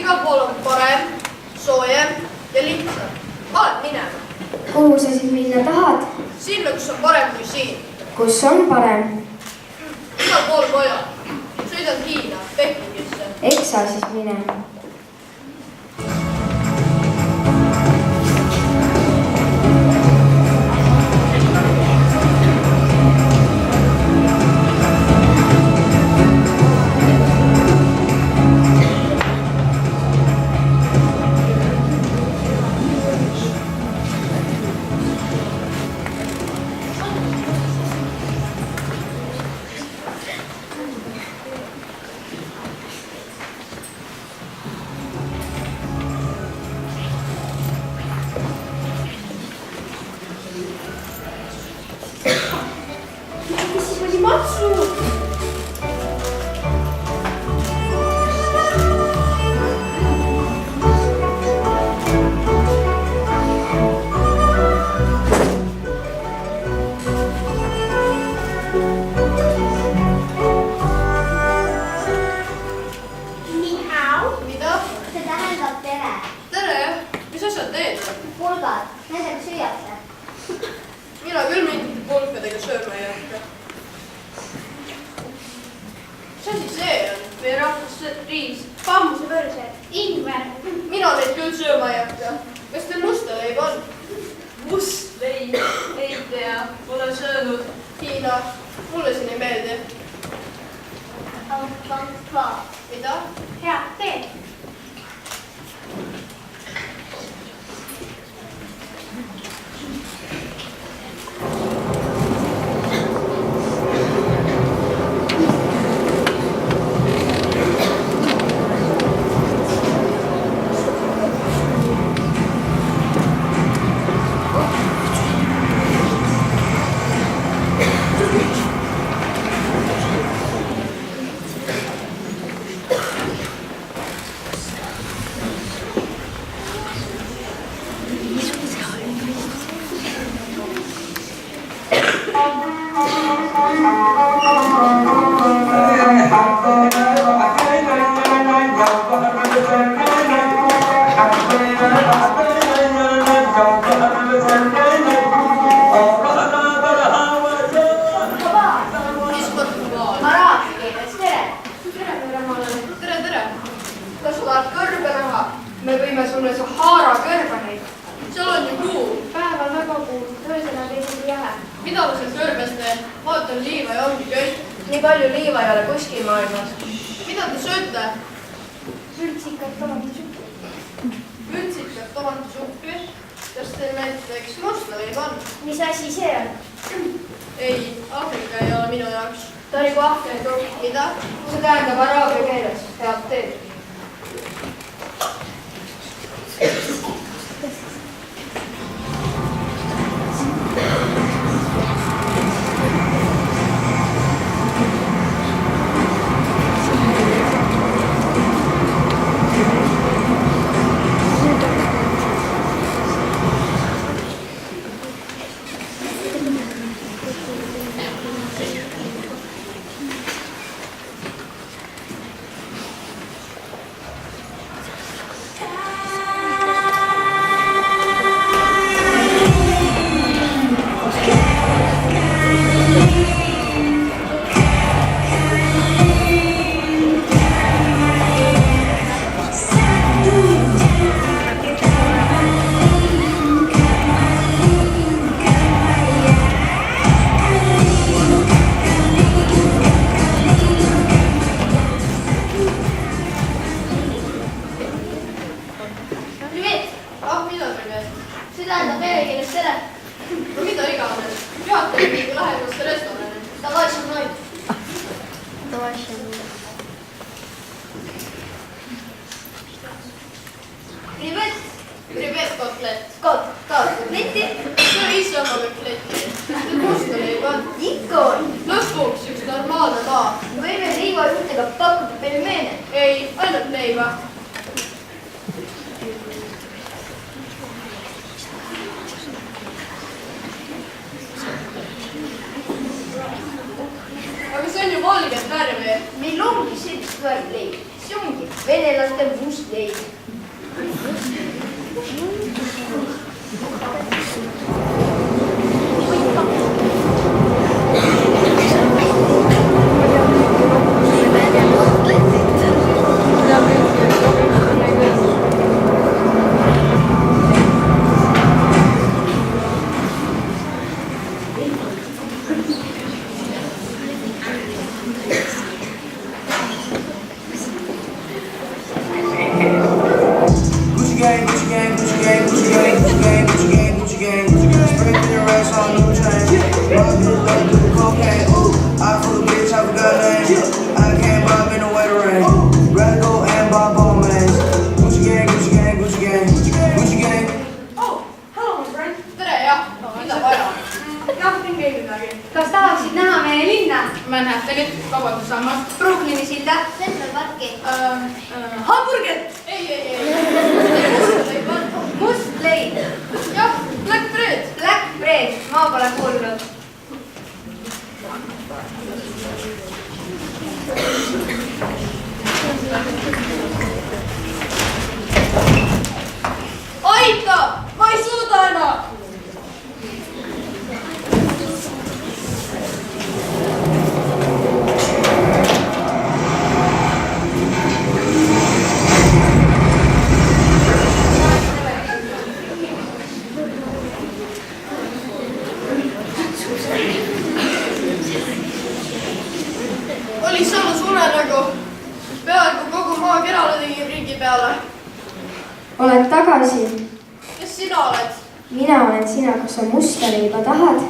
igal pool on parem, soojem ja lihtsam. Vaat minema. Kuhu sa siis minna tahad? Sinna, kus on parem kui siin. Kus on parem? Igal pool koja. Sõidan Hiina, Pekingisse. Eks sa siis mine. Ei, ainult leiba. Aga see on ju valget värvi. Meil ongi sellist värvi leib. see ongi venelaste must leib. Kas tahaksid näha meie linna? Manhattanit, Vabadussammast, Brooklyni silda? Central Parki. Hamburger! ei. Must leib. jah, Black Bread. Black bread. Ma pole kuulnud. Aita, ma ei suuda enam. Oli samas unenägu. Peaaegu kogu maakerale tegin ringi peale. Oled tagasi. Kes sina oled? Mina olen sina, kas sa musta leiba tahad?